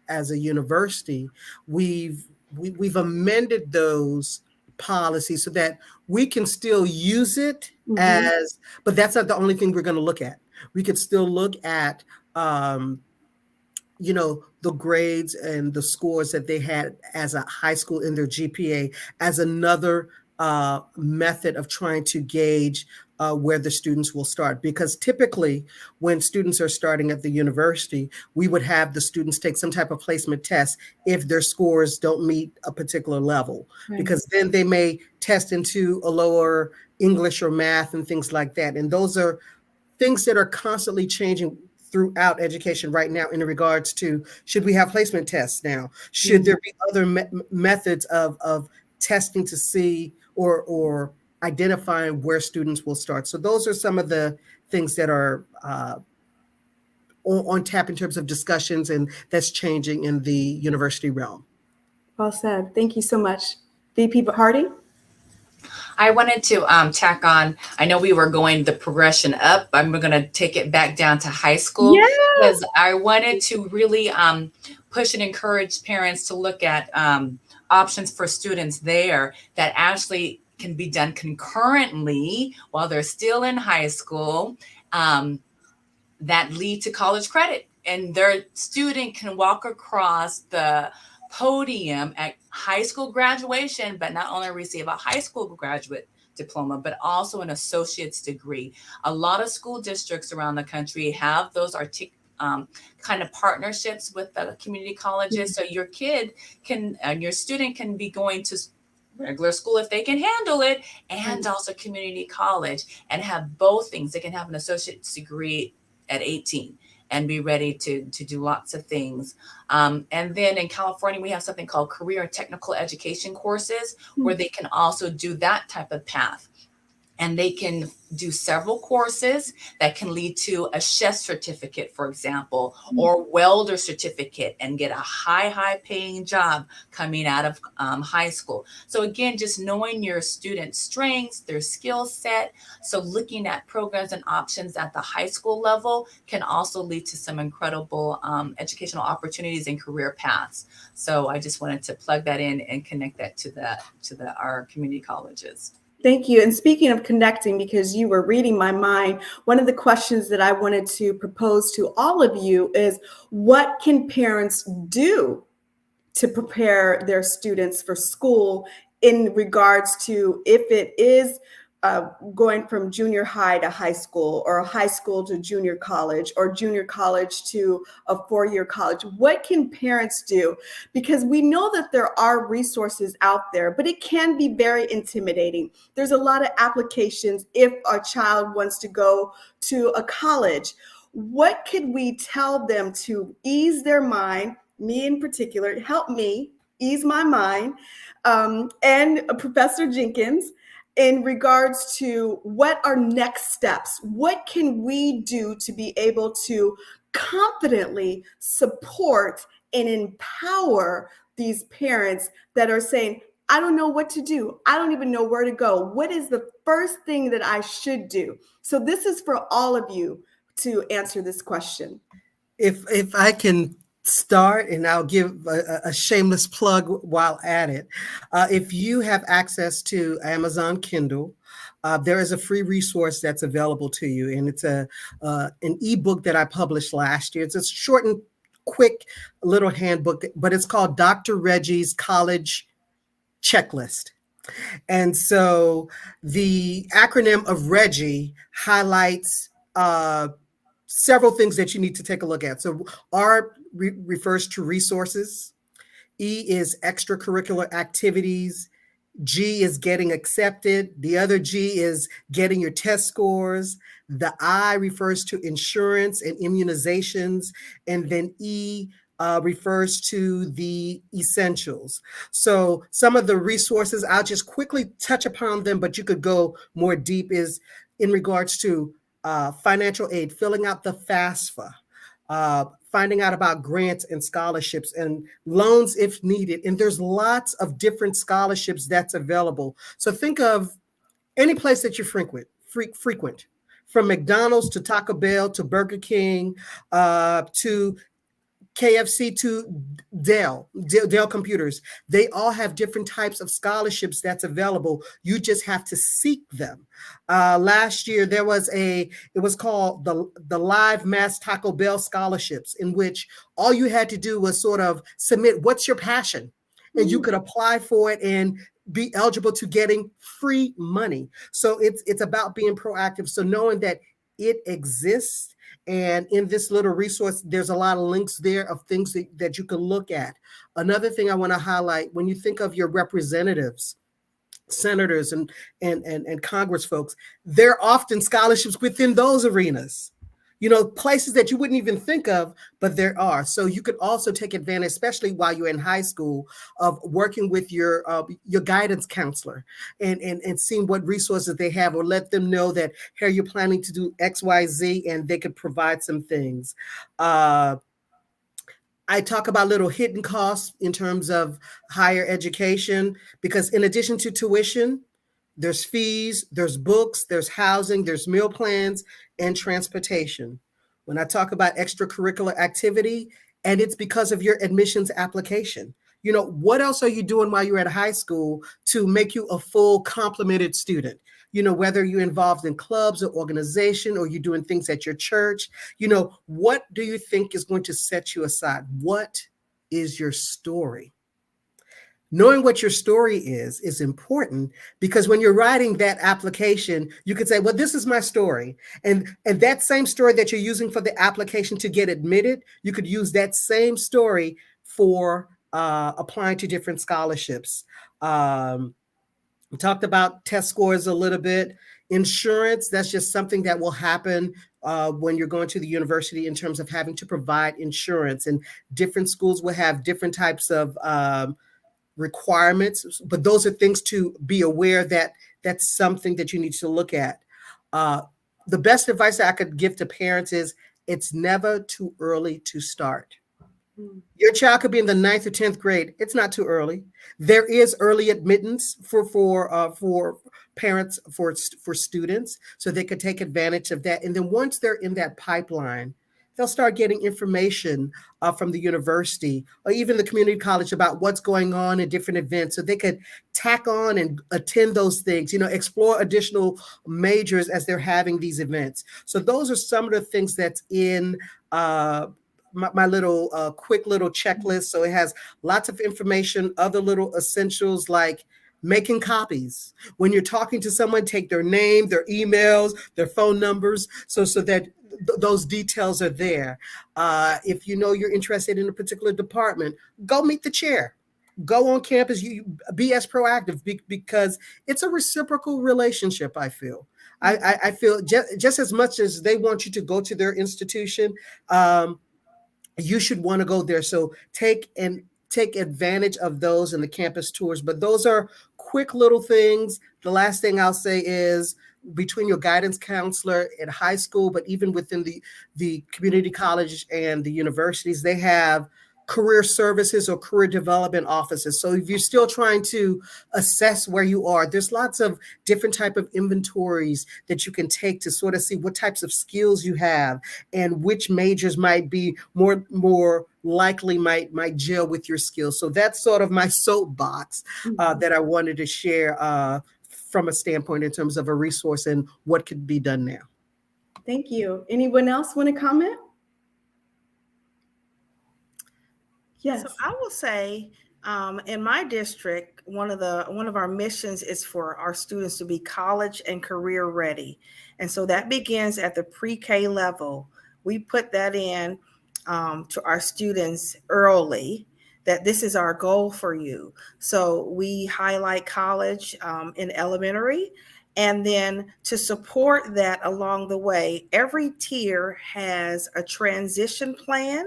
as a university, we've amended those policies so that we can still use it Mhm. as, but that's not the only thing we're going to look at. We could still look at, um, the grades and the scores that they had as a high school in their GPA, as another method of trying to gauge where the students will start. Because typically, when students are starting at the university, we would have the students take some type of placement test if their scores don't meet a particular level, Right. because then they may test into a lower English or math and things like that. And those are things that are constantly changing throughout education right now, in regards to, should we have placement tests now? Should Mhm. there be other methods of testing to see, or identifying where students will start? So those are some of the things that are on tap in terms of discussions, and that's changing in the university realm. Well said. Thank you so much. VP Hardy? I wanted to tack on. I know we were going the progression up. I'm going to take it back down to high school, Yes. because I wanted to really push and encourage parents to look at options for students there that actually can be done concurrently while they're still in high school. That lead to college credit, and their student can walk across the podium at high school graduation, but not only receive a high school graduate diploma, but also an associate's degree. A lot of school districts around the country have those kind of partnerships with the community colleges. So your kid can, and your student can be going to regular school if they can handle it, and Right. also community college, and have both things. They can have an associate's degree at 18 and be ready to do lots of things. And then in California, we have something called career and technical education courses, where they can also do that type of path. And they can do several courses that can lead to a chef certificate, for example, or welder certificate, and get a high paying job coming out of high school. So again, just knowing your students' strengths, their skill set. So looking at programs and options at the high school level can also lead to some incredible educational opportunities and career paths. So I just wanted to plug that in and connect that to our community colleges. Thank you. And speaking of connecting, because you were reading my mind, one of the questions that I wanted to propose to all of you is, what can parents do to prepare their students for school, in regards to if it is going from junior high to high school, or high school to junior college, or junior college to a 4-year college? What can parents do? Because we know that there are resources out there, but it can be very intimidating. There's a lot of applications if a child wants to go to a college. What could we tell them to ease their mind? Me in particular, help me ease my mind, and Professor Jenkins, in regards to what are next steps? What can we do to be able to confidently support and empower these parents that are saying, I don't know what to do. I don't even know where to go. What is the first thing that I should do? So this is for all of you to answer this question. If I can start, and I'll give a shameless plug while at it. If you have access to Amazon Kindle, there is a free resource that's available to you, and it's an ebook that I published last year. It's a short and quick little handbook, but it's called Dr. Reggie's College Checklist. And so the acronym of Reggie highlights several things that you need to take a look at. So R refers to resources. E is extracurricular activities. G is getting accepted. The other G is getting your test scores. The I refers to insurance and immunizations. And then E refers to the essentials. So some of the resources, I'll just quickly touch upon them, but you could go more deep, is in regards to financial aid, filling out the FAFSA, finding out about grants and scholarships and loans if needed. And there's lots of different scholarships that's available. So think of any place that you frequent, from McDonald's to Taco Bell to Burger King to KFC to Dell Computers. They all have different types of scholarships that's available. You just have to seek them. Last year, it was called the Live Mass Taco Bell Scholarships, in which all you had to do was sort of submit what's your passion, and you could apply for it and be eligible to getting free money. So it's about being proactive. So knowing that it exists. And in this little resource, there's a lot of links there of things that you can look at. Another thing I want to highlight, when you think of your representatives, senators, and Congress folks, there are often scholarships within those arenas. Places that you wouldn't even think of, but there are. So you could also take advantage, especially while you're in high school, of working with your guidance counselor and seeing what resources they have, or let them know that, hey, you're planning to do X, Y, Z, and they could provide some things. I talk about little hidden costs in terms of higher education, because in addition to tuition, there's fees, there's books, there's housing, there's meal plans, and transportation. When I talk about extracurricular activity, and it's because of your admissions application. What else are you doing while you're at high school to make you a full complemented student? Whether you're involved in clubs or organization, or you're doing things at your church, what do you think is going to set you aside? What is your story? Knowing what your story is important, because when you're writing that application, you could say, well, this is my story. And that same story that you're using for the application to get admitted, you could use that same story for applying to different scholarships. We talked about test scores a little bit. Insurance, that's just something that will happen when you're going to the university in terms of having to provide insurance. And different schools will have different types of requirements, but those are things to be aware that that's something that you need to look at. The best advice that I could give to parents is, it's never too early to start. Your child could be in the 9th or 10th grade. It's not too early. There is early admittance for parents, for students, so they could take advantage of that. And then once they're in that pipeline, they'll start getting information from the university or even the community college about what's going on in different events, so they could tack on and attend those things, explore additional majors as they're having these events. So those are some of the things that's in my little quick little checklist. So it has lots of information, other little essentials like making copies. When you're talking to someone, take their name, their emails, their phone numbers, so that those details are there. If you're interested in a particular department, go meet the chair. Go on campus. You be as proactive because it's a reciprocal relationship. I feel. I feel just as much as they want you to go to their institution, you should want to go there. So take advantage of those in the campus tours. But those are quick little things. The last thing I'll say is, between your guidance counselor at high school, but even within the community college and the universities, they have career services or career development offices. So if you're still trying to assess where you are, there's lots of different type of inventories that you can take to sort of see what types of skills you have and which majors might be more likely might gel with your skills. So that's sort of my soapbox that I wanted to share from a standpoint in terms of a resource and what could be done now. Thank you. Anyone else want to comment? Yes. So I will say, in my district, one of our missions is for our students to be college and career ready, and so that begins at the pre-K level. We put that in to our students early, that this is our goal for you. So we highlight college in elementary. And then to support that along the way, every tier has a transition plan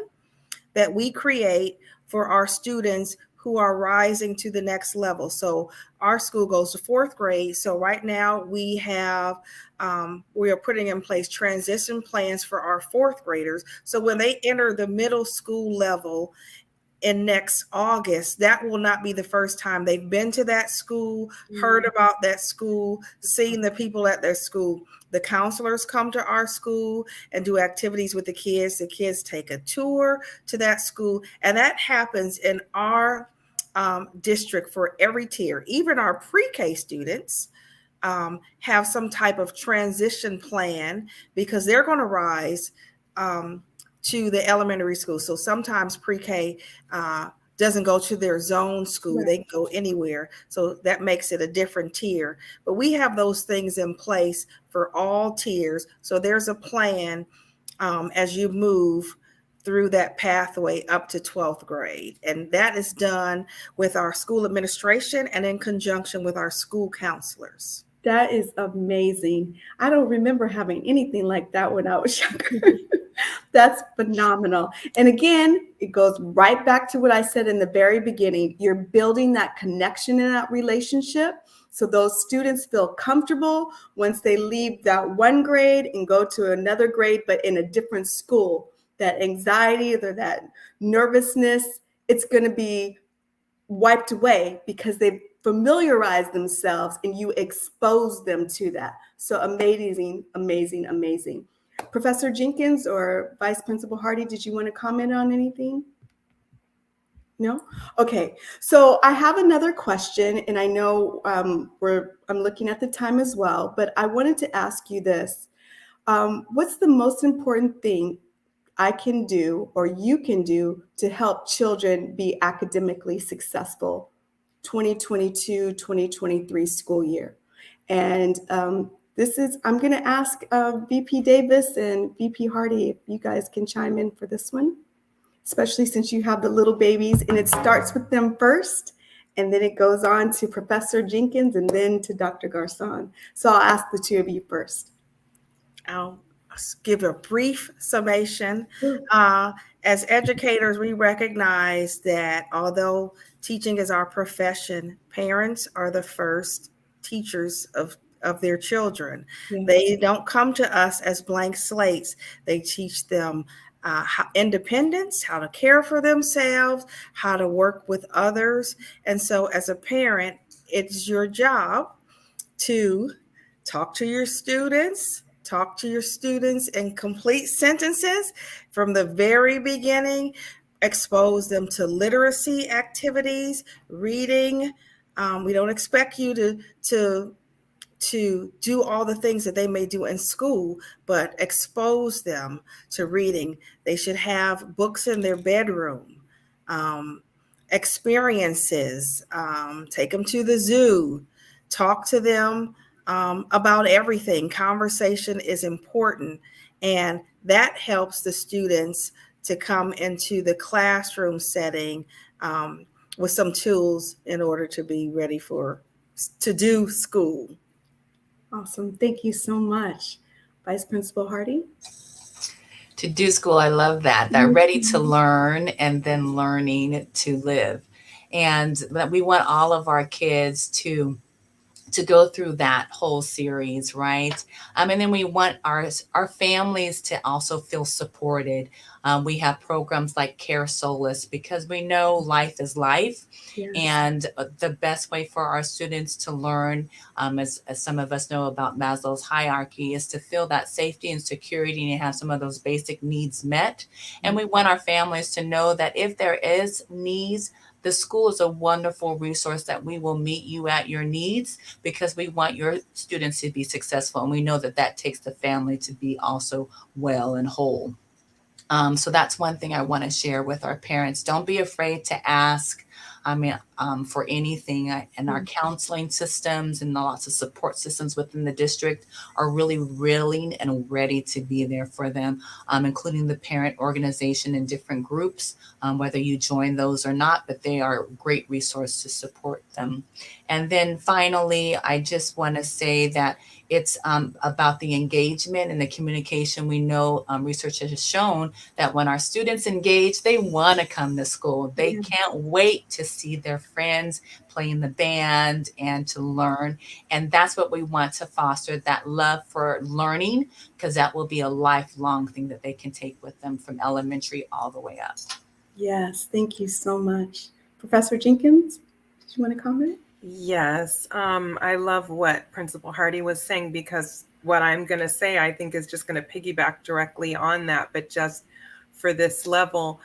that we create for our students who are rising to the next level. So our school goes to fourth grade. So right now we are putting in place transition plans for our fourth graders. So when they enter the middle school level in next August, that will not be the first time they've been to that school, heard about that school, seen the people at their school. The counselors come to our school and do activities with the kids. The kids take a tour to that school, and that happens in our district for every tier. Even our pre-K students have some type of transition plan because they're going to rise to the elementary school. So sometimes pre-K doesn't go to their zone school. Right. They can go anywhere. So that makes it a different tier. But we have those things in place for all tiers. So there's a plan as you move through that pathway up to 12th grade. And that is done with our school administration and in conjunction with our school counselors. That is amazing. I don't remember having anything like that when I was younger. That's phenomenal. And again, it goes right back to what I said in the very beginning. You're building that connection in that relationship. So those students feel comfortable once they leave that one grade and go to another grade, but in a different school. That anxiety or that nervousness, it's going to be wiped away because they've familiarized themselves and you expose them to that. So amazing, amazing, amazing. Professor Jenkins or Vice Principal Hardy, did you want to comment on anything? No? Okay. So I have another question, and I know I'm looking at the time as well, but I wanted to ask you this. What's the most important thing I can do or you can do to help children be academically successful 2022-2023 school year? And I'm going to ask VP Davis and VP Hardy if you guys can chime in for this one, especially since you have the little babies and it starts with them first and then it goes on to Professor Jenkins and then to Dr. Garcon. So I'll ask the two of you first. I'll give a brief summation. As educators, we recognize that although teaching is our profession, parents are the first teachers of their children. Yes. They don't come to us as blank slates. They teach them independence, how to care for themselves, how to work with others. And so as a parent, it's your job to talk to your students in complete sentences from the very beginning, expose them to literacy activities, reading. We don't expect you to do all the things that they may do in school, but expose them to reading. They should have books in their bedroom, experiences, take them to the zoo, talk to them about everything. Conversation is important, and that helps the students to come into the classroom setting with some tools in order to be ready to do school. Awesome. Thank you so much. Vice Principal Hardy? To do school, I love that. That ready to learn and then learning to live. And we want all of our kids to to go through that whole series, right? And then we want our families to also feel supported. We have programs like Care Solace because we know life is life, Yes. and the best way for our students to learn, as some of us know about Maslow's hierarchy, is to feel that safety and security and have some of those basic needs met. And we want our families to know that if there is needs, the school is a wonderful resource that we will meet you at your needs, because we want your students to be successful. And we know that that takes the family to be also well and whole. So that's one thing I want to share with our parents. Don't be afraid to ask. I mean, for anything, and our counseling systems and lots of support systems within the district are really willing and ready to be there for them, including the parent organization and different groups, whether you join those or not, but they are a great resource to support them. And then finally, I just want to say that it's about the engagement and the communication. We know research has shown that when our students engage, they want to come to school. They can't wait to see their friends play in the band and to learn. And that's what we want to foster, that love for learning, because that will be a lifelong thing that they can take with them from elementary all the way up. Yes, thank you so much. Professor Jenkins, did you want to comment? Yes, I love what Principal Hardy was saying, because what I'm going to say, I think, is just going to piggyback directly on that. But just for this level,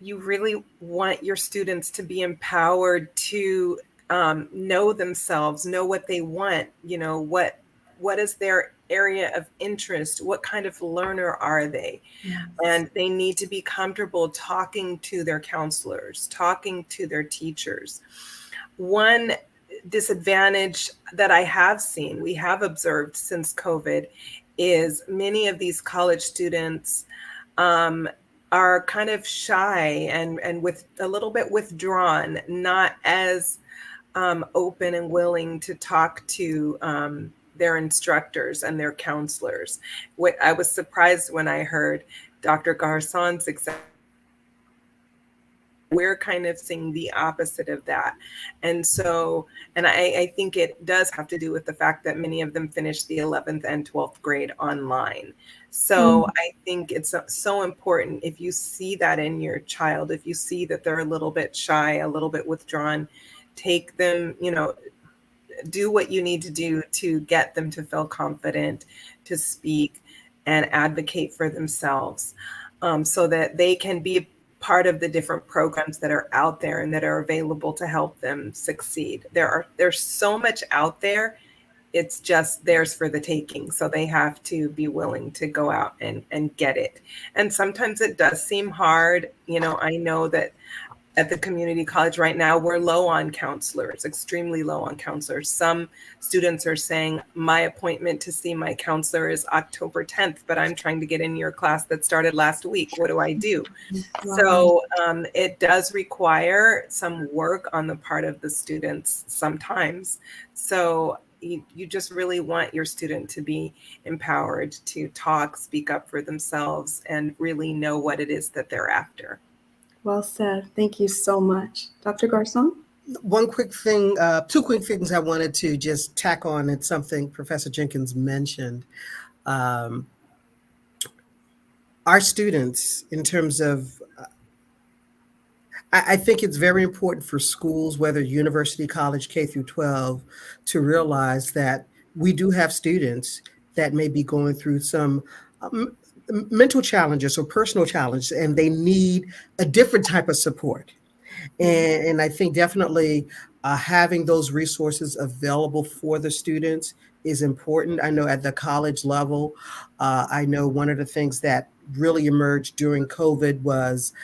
you really want your students to be empowered to know themselves, know what they want, what is their area of interest, what kind of learner are they? Yes. And they need to be comfortable talking to their counselors, talking to their teachers. One disadvantage that I have seen, we have observed since COVID, is many of these college students are kind of shy and with a little bit withdrawn, not as open and willing to talk to their instructors and their counselors. What I was surprised when I heard Dr. Garson's example. We're kind of seeing the opposite of that. And so, and I think it does have to do with the fact that many of them finished the 11th and 12th grade online. So I think it's so important, if you see that in your child, if you see that they're a little bit shy, a little bit withdrawn, take them, do what you need to do to get them to feel confident to speak and advocate for themselves, so that they can be part of the different programs that are out there and that are available to help them succeed. There's so much out there. It's just theirs for the taking. So they have to be willing to go out and get it. And sometimes it does seem hard. I know that at the community college right now, we're low on counselors, extremely low on counselors. Some students are saying, my appointment to see my counselor is October 10th, but I'm trying to get in your class that started last week. What do I do? Wow. So it does require some work on the part of the students sometimes. So you just really want your student to be empowered to talk, speak up for themselves, and really know what it is that they're after. Well said. Thank you so much. Dr. Garcon? One quick thing, two quick things I wanted to just tack on. It's something Professor Jenkins mentioned. Our students, in terms of, I think it's very important for schools, whether university, college, K through 12, to realize that we do have students that may be going through some mental challenges or personal challenges, and they need a different type of support. And I think definitely having those resources available for the students is important. I know at the college level, I know one of the things that really emerged during COVID was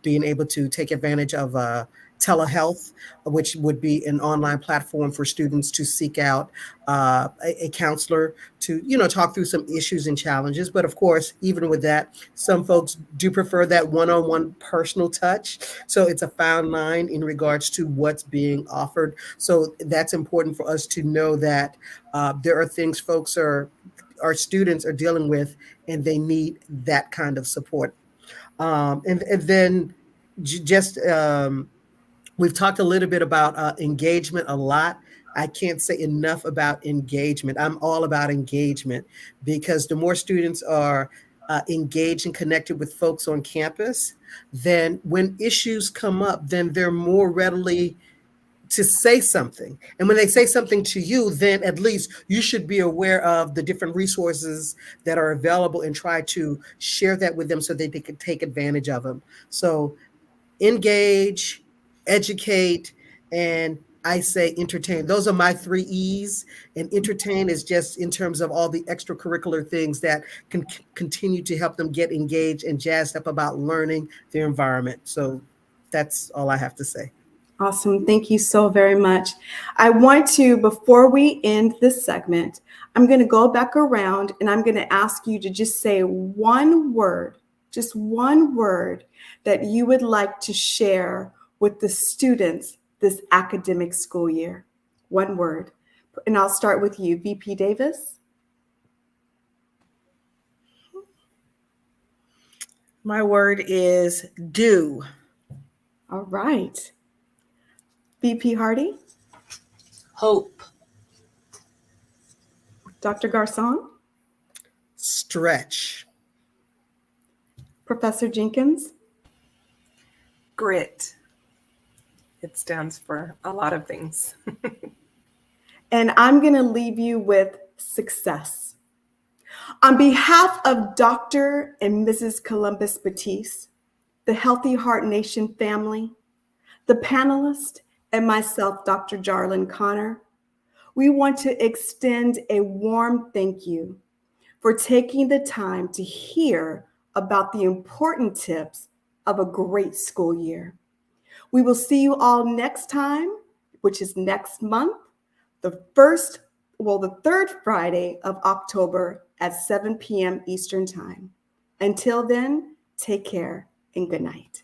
being able to take advantage of telehealth, which would be an online platform for students to seek out a counselor to, talk through some issues and challenges. But of course, even with that, some folks do prefer that one-on-one personal touch. So it's a fine line in regards to what's being offered. So that's important for us to know that there are things our students are dealing with, and they need that kind of support. And then just we've talked a little bit about engagement a lot. I can't say enough about engagement. I'm all about engagement because the more students are engaged and connected with folks on campus, then when issues come up, then they're more readily to say something. And when they say something to you, then at least you should be aware of the different resources that are available and try to share that with them so that they can take advantage of them. So engage, educate, and I say entertain. Those are my 3 E's. And entertain is just in terms of all the extracurricular things that can continue to help them get engaged and jazzed up about learning their environment. So that's all I have to say. Awesome. Thank you so very much. I want to, before we end this segment, I'm going to go back around and I'm going to ask you to just say one word, just one word that you would like to share with the students this academic school year. One word. And I'll start with you, VP Davis. My word is do. All right. VP Hardy, Hope. Dr. Garcon, Stretch. Professor Jenkins, Grit. It stands for a lot of things. and I'm going to leave you with success. On behalf of Dr. and Mrs. Columbus Batiste, the Healthy Heart Nation family, the panelists, and myself, Dr. Jarlin Connor, we want to extend a warm thank you for taking the time to hear about the important tips of a great school year. We will see you all next time, which is next month, the third Friday of October at 7 p.m. Eastern Time. Until then, take care and good night.